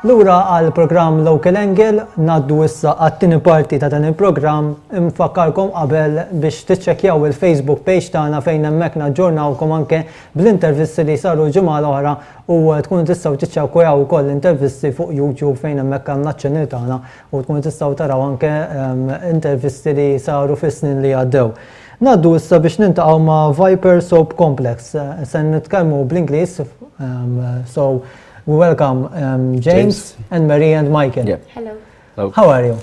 Lura għal-programm Local Angle naddu issa għat-tieni parti ta' dan il-programm infakkarkom qabel biex tiċċekkjaw il-Facebook page tagħna fejn hemmhekk naġġornawkom anke bl-intervisti li saru ġimgħa l-oħra u tkunu tistgħu tiċċekkjaw ukoll intervisti fuq YouTube fejn hemmhekk għandna ċ-channel tagħna u tkunu tistgħu taraw anke intervisti li saru fis-snin li għaddew. Naddu issa biex nintaqgħu ma' Viper Soap Complex. Se nitkellmu bl-Ingliż, so we welcome James and Marie and Michael. Yeah. Hello. Hello. How are you?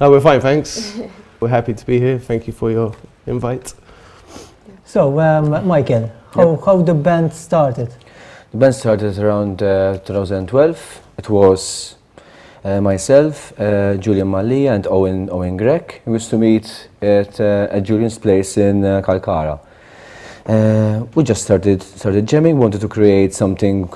Oh, we're fine, thanks. We're happy to be here. Thank you for your invite. So, Michael, how the band started? The band started around 2012. It was myself, Julian Malli and Owen Xejk. We used to meet at Julian's place in Kalkara. We just started jamming, wanted to create something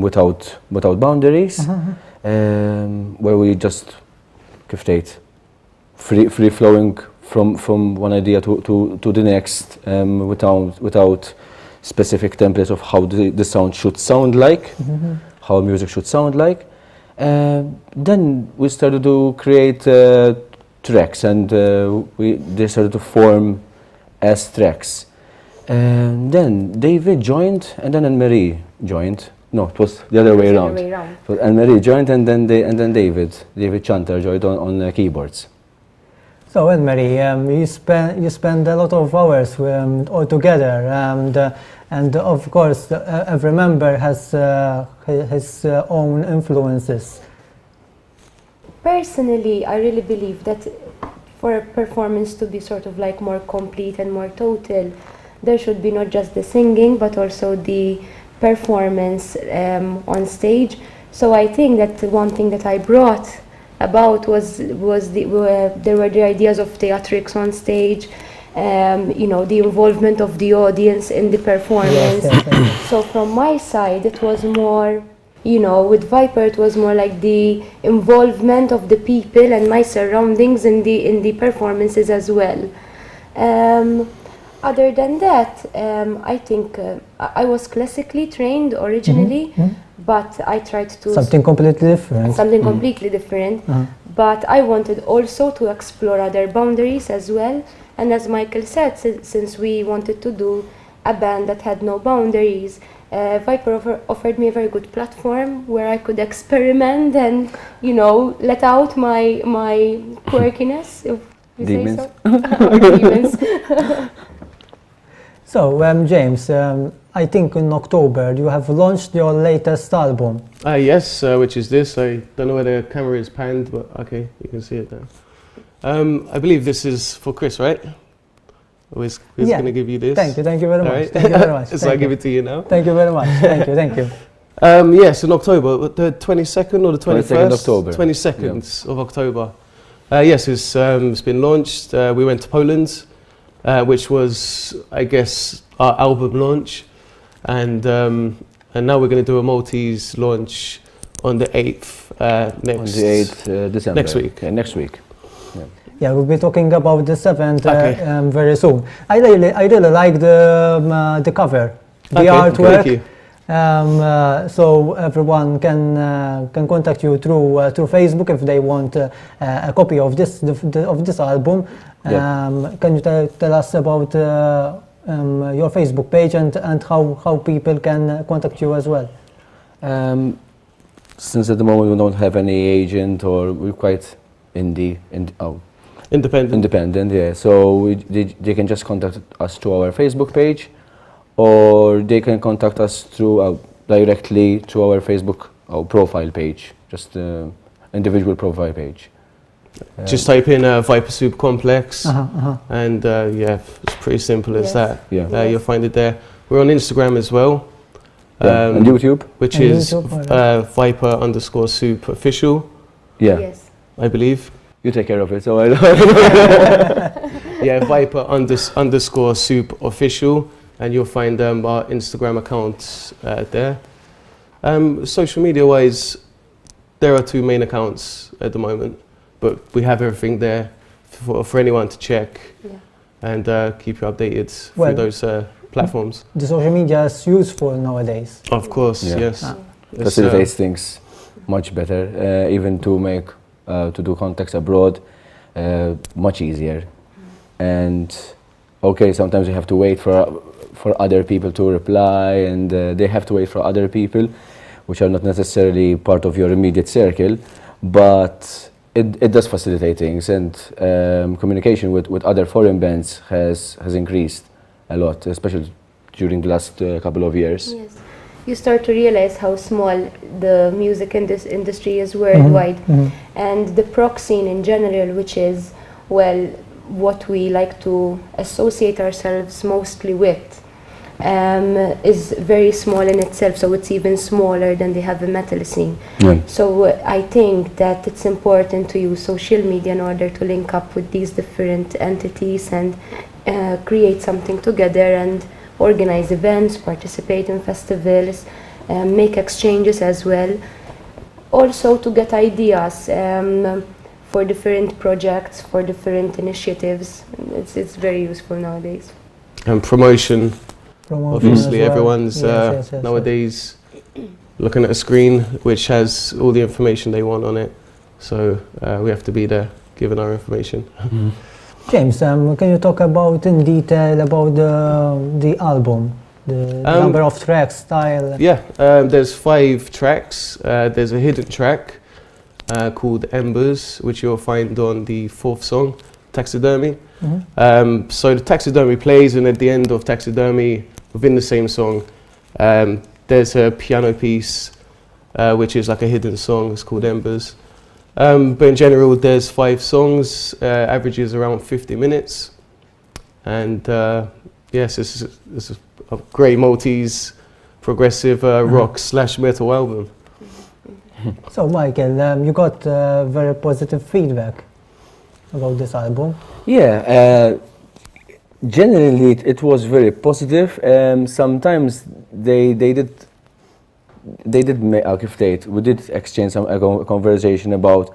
without boundaries, where we just free flowing from one idea to the next, without specific templates of how the sound should sound like, how music should sound like. Then we started to create tracks, and they started to form as tracks. And then David joined, and then Anne-Marie joined. No, it was the other way around. So Anne-Marie joined, and then David Chanter joined on keyboards. So Anne-Marie, you spend a lot of hours all together, and of course every member has his own influences. Personally, I really believe that for a performance to be sort of like more complete and more total, there should be not just the singing, but also the performance on stage. So I think that one thing that I brought about was there were the ideas of theatrics on stage, the involvement of the audience in the performance. Yes. So from my side, it was more, with Viper, it was more like the involvement of the people and my surroundings in the performances as well. Other than that, I think I was classically trained originally, but I tried to... Something completely different. Something completely different. But I wanted also to explore other boundaries as well. And as Michael said, since we wanted to do a band that had no boundaries, Viper offered me a very good platform where I could experiment and, let out my quirkiness, if you Demons. say so. Demons. So, James, I think in October you have launched your latest album. Yes, which is this. I don't know where the camera is panned, but okay, you can see it now. I believe this is for Chris, right? He's going to give you this. Thank you very much. Right. Thank you very much. So I give it to you now. Thank you very much. Thank you. Yes, in October, the 22nd or the 21st? 22nd October. 22nd of October. Yes, it's been launched. We went to Poland, which was, I guess, our album launch. And now we're going to do a Maltese launch on the 8th, On the 8th December. Next week. Next week. Yeah, we'll be talking about the 7th very soon. I really like the cover, the artwork. Thank you. So everyone can contact you through Facebook if they want a copy of this album. Can you tell us about your Facebook page and how people can contact you as well? Since at the moment we don't have any agent, or we're quite independent, yeah. So they can just contact us through our Facebook page, or they can contact us through directly through our Facebook profile page, just individual profile page. Just type in Viper Soap Complex, and yeah, it's pretty simple as that. Yeah. You'll find it there. We're on Instagram as well. And YouTube, which and is YouTube, Viper_Soap official. Yeah. Yes. I believe. You take care of it, so I don't. Yeah, Viper_Soap official, and you'll find our Instagram accounts there. Social media wise, there are 2 main accounts at the moment, but we have everything there for anyone to check and keep you updated through those platforms. The social media is useful nowadays. Of course, yes. Facilitates things. much better. Even to make to do contacts abroad, much easier. And okay, sometimes you have to wait for other people to reply, and they have to wait for other people, which are not necessarily part of your immediate circle, but it does facilitate things, and communication with other foreign bands has increased a lot, especially during the last couple of years. Yes. You start to realize how small the music industry is worldwide, and the prog scene in general, which is, well, what we like to associate ourselves mostly with, is very small in itself, so it's even smaller than the heavy metal scene. Yeah. So I think that it's important to use social media in order to link up with these different entities and create something together and organize events, participate in festivals, make exchanges as well. Also to get ideas for different projects, for different initiatives. It's very useful nowadays. And promotion. Obviously, as well. everyone's Yes, nowadays looking at a screen which has all the information they want on it. So we have to be there giving our information. James, can you talk about in detail about the album, the number of tracks, style? Yeah, there's 5 tracks. There's a hidden track called Embers, which you'll find on the 4th song, Taxidermy. So the Taxidermy plays, and at the end of Taxidermy, within the same song, there's a piano piece, which is like a hidden song. It's called Embers. But in general, there's 5 songs, averages around 50 minutes. And yes, this is a great Maltese progressive rock / metal album. So, Michael, you got very positive feedback about this album. Yeah, generally it was very positive. Sometimes they did we did exchange some conversation about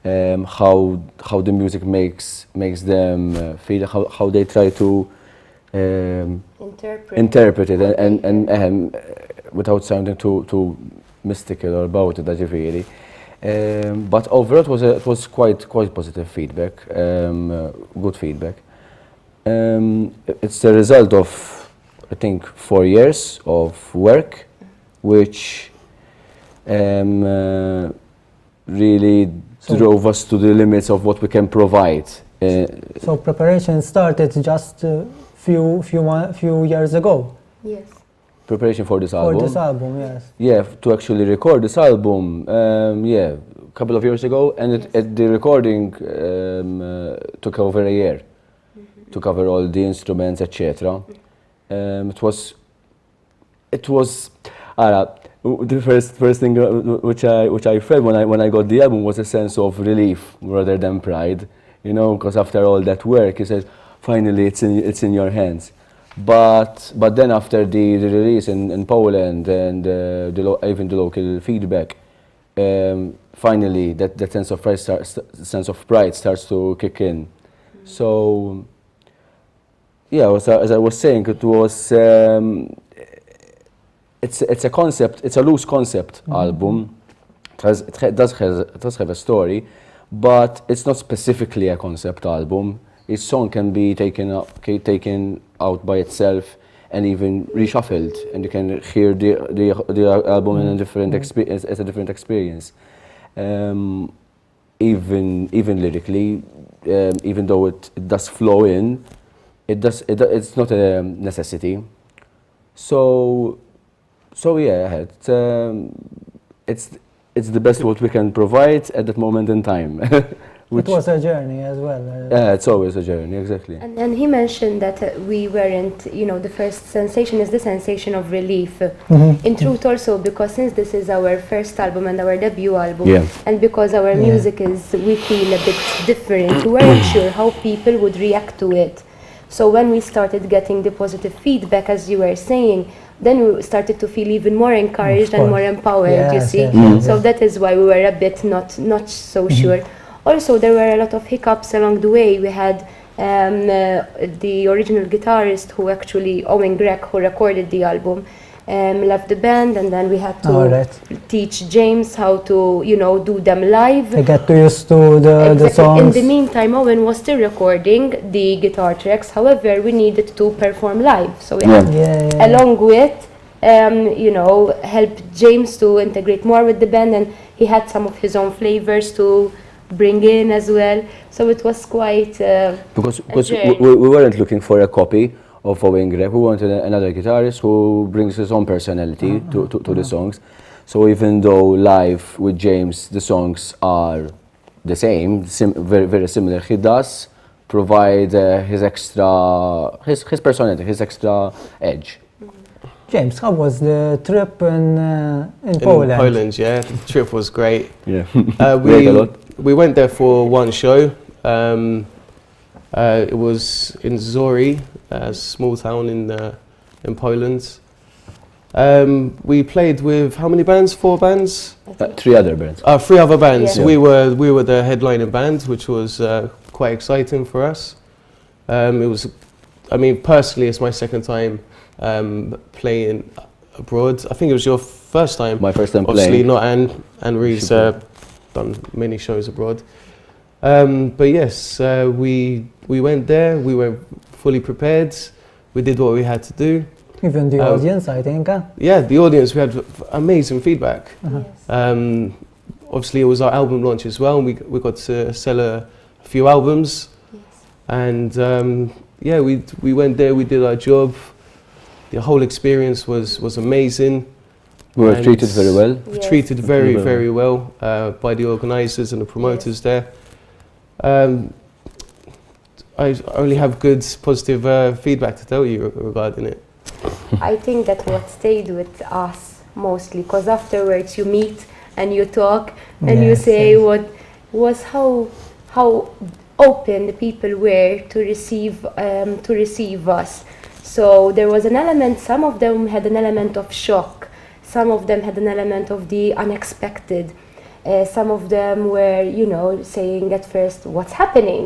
how the music makes them feel, how they try to interpret it, and without sounding too mystical or about it, really. But overall, it was quite positive feedback, good feedback. It's the result of, I think, 4 years of work, which really drove us to the limits of what we can provide. So preparation started just a few years ago. Yes. Preparation for this album. For this album, yes. Yeah, to actually record this album, a couple of years ago, and the recording took over a year to cover all the instruments, etc. It was the first thing which I felt when I got the album was a sense of relief rather than pride, because after all that work, he said, finally it's in your hands. But then after the release in Poland and even the local feedback, finally that sense of pride starts to kick in. So yeah, as I was saying, it was it's a concept, it's a loose concept album. It does have a story, but it's not specifically a concept album. Each song can be taken out by itself and even reshuffled, and you can hear the album in a different experience, as a different experience. Even lyrically, even though it does flow in, it's not a necessity. So yeah, it's the best what we can provide at that moment in time. It was a journey as well. Yeah, it's always a journey, exactly. And he mentioned that we weren't, the first sensation is the sensation of relief. In truth also, because since this is our first album and our debut album, and because our music is, we feel a bit different, we weren't sure how people would react to it. So when we started getting the positive feedback, as you were saying, then we started to feel even more encouraged and more empowered, you see. So that is why we were a bit not so sure. Also, there were a lot of hiccups along the way. We had the original guitarist, Owen Greg, who recorded the album. left the band, and then we had to Alright. teach James how to, do them live. I get used to the Exactly. songs. In the meantime, Owen was still recording the guitar tracks. However, we needed to perform live, so we had, Yeah. along with, help James to integrate more with the band, and he had some of his own flavors to bring in as well. So it was quite. Because journey. we weren't looking for a copy of Owen Greg. We wanted another guitarist who brings his own personality to the songs. So even though live with James the songs are the same, very very similar, he does provide his personality, his extra edge. James, how was the trip in In Poland? Poland, yeah, the trip was great. Yeah, We a lot. we went there for one show. It was in Zori, a small town in Poland. We played with how many bands? 4 bands? 3 other bands. 3 other bands. Yeah. We were the headlining band, which was quite exciting for us. It was, I mean, personally, it's my second time playing abroad. I think it was your first time. My first time Obviously, playing. not Anne Ree's done many shows abroad. But yes, we went there. We were fully prepared. We did what we had to do. Even the audience, I think. Yeah, the audience, we had amazing feedback. Yes. Obviously, it was our album launch as well. And we got to sell a few albums. Yes. And yeah, we went there, we did our job. The whole experience was amazing. We were And treated very well. Yes. Treated very, Very very well by the organisers and the promoters there. I only have good, positive feedback to tell you regarding it. I think that what stayed with us mostly, because afterwards you meet and you talk and you Yes, say yes. what was how open the people were to receive us. So there was an element. Some of them had an element of shock. Some of them had an element of the unexpected. Some of them were, saying at first, "What's happening?"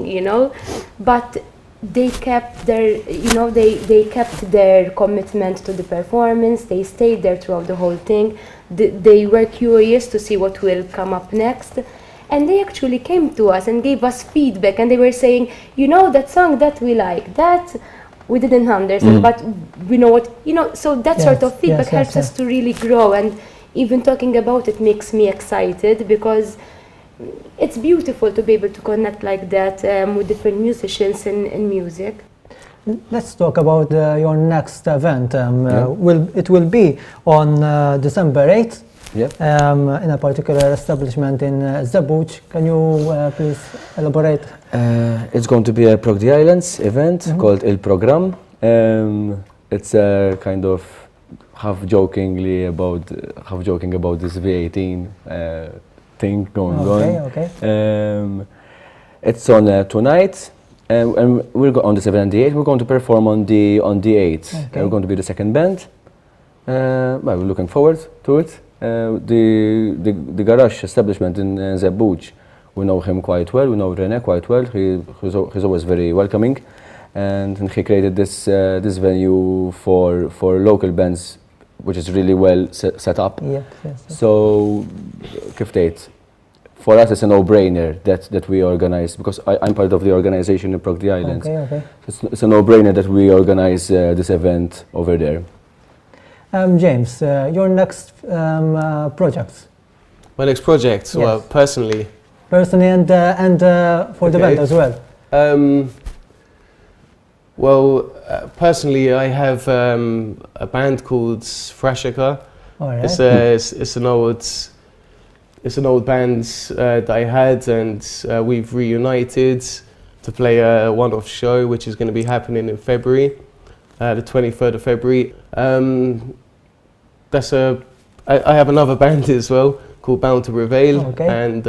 But they kept their, they kept their commitment to the performance. They stayed there throughout the whole thing. They were curious to see what will come up next. And they actually came to us and gave us feedback. And they were saying, that song that we like, that we didn't understand, but we know what, so that sort of Yes, feedback yes, helps yes, us to really grow. And even talking about it makes me excited, because it's beautiful to be able to connect like that with different musicians in music. Let's talk about your next event. Yeah. It will be on December 8th Yeah. in a particular establishment in Żebbuġ. Can you please elaborate? It's going to be a Prog the Islands event called Il Program. It's a kind of half joking about this V18 thing going on. Okay. It's on tonight, and we'll go on the 7th and the 8th. We're going to perform on the 8th. Okay. We're going to be the second band. Well, we're looking forward to it. The garage establishment in Żebbuġ, we know him quite well. We know René quite well. He's always very welcoming, and he created this venue for local bands, which is really well set up. Yes. So, kif tgħid, for us it's a no-brainer that we organize, because I'm part of the organization in Prog the Islands. Okay. It's a no-brainer that we organize this event over there. James, your next projects, My next project, Yes. well, personally, personally and for the Okay. band as well. Personally, I have a band called Frashika. All right. It's an old band that I had, and we've reunited to play a one-off show, which is going to be happening in February, the 23rd of February. I have another band as well called Bound to Prevail, Okay. and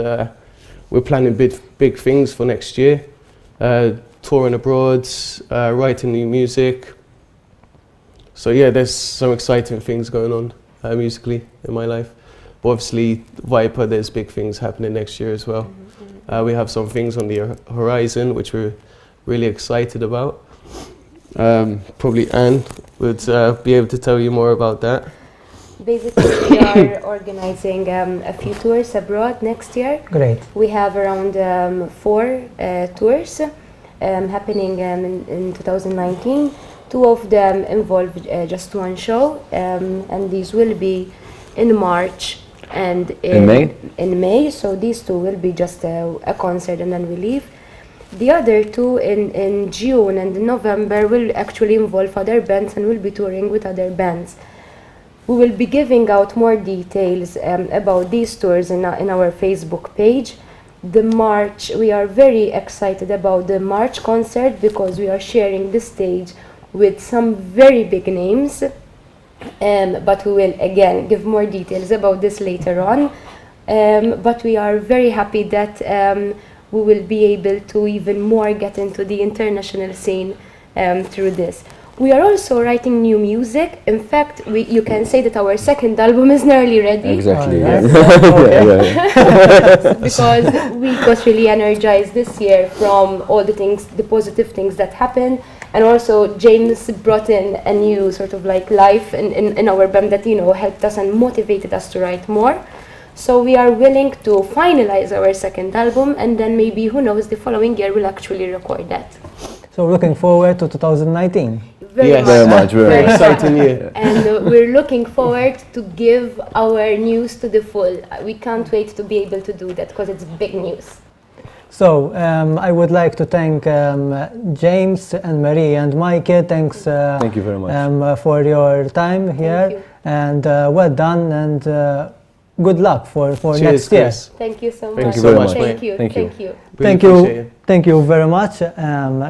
we're planning big things for next year. Touring abroad, writing new music. So yeah, there's some exciting things going on musically in my life. But obviously, Viper, there's big things happening next year as well. We have some things on the horizon which we're really excited about. Probably Anne would be able to tell you more about that. Basically, we are organizing a few tours abroad next year. Great. We have around 4 tours happening in 2019. 2 of them involve just one show, and these will be in March and in May. So these 2 will be just a concert and then we leave. The other 2 in June and in November will actually involve other bands and will be touring with other bands. We will be giving out more details about these tours in our Facebook page. The March, we are very excited about the March concert because we are sharing the stage with some very big names, but we will again give more details about this later on. But we are very happy that we will be able to even more get into the international scene through this. We are also writing new music. In fact, you can say that our second album is nearly ready. Exactly. Because we got really energized this year from all the positive things that happened. And also James brought in a new sort of like life in our band that, helped us and motivated us to write more. So we are willing to finalize our second album, and then maybe, who knows, the following year we'll actually record that. So looking forward to 2019. Very much. Exciting year. And we're looking forward to give our news to the full. We can't wait to be able to do that because it's big news. So I would like to thank James and Marie and Mikey. Thanks Thank you very much. For your time here. you. And well done, and good luck for Cheers, next year. Chris. Thank you so much. Thank you very much, Thank you. Thank you. Thank you. Really Thank you very much.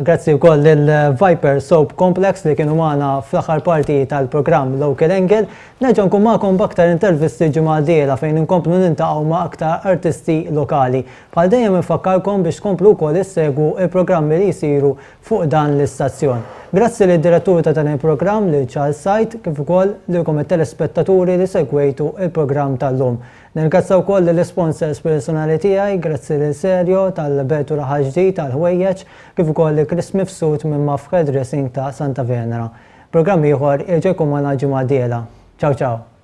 Grazzi wkoll lil-Viper Soap Complex li kienu magħna fl-aħħar parti tal-programm Local Angle. Nerġa' nkun magħkom b'aktar intervisti ġimgħa d-dieħla fejn inkomplu niltaqgħu ma' aktar artisti lokali. Bħal dejjem infakkarkom biex tkomplu wkoll issegwu il-programmi li jsiru fuq dan l-istazzjon. Grazzi lid-direttur ta' dan il-programm lil Charles Sajt kif ukoll lilkom it-telespettaturi li segwejtu il-programm tal-lum. Nirgazzaw wkoll lill-sponsors personali tiegħi, grazzi lil Serjo tal-Bertu Raħaġdi tal-Ħwejjeġ, kif ukoll Chris Mifsud minn Mafħed Dressing ta' Santa Venera. Programm ieħor irġejkom ma' ġimgħa d-dieħla. Ciao ciao.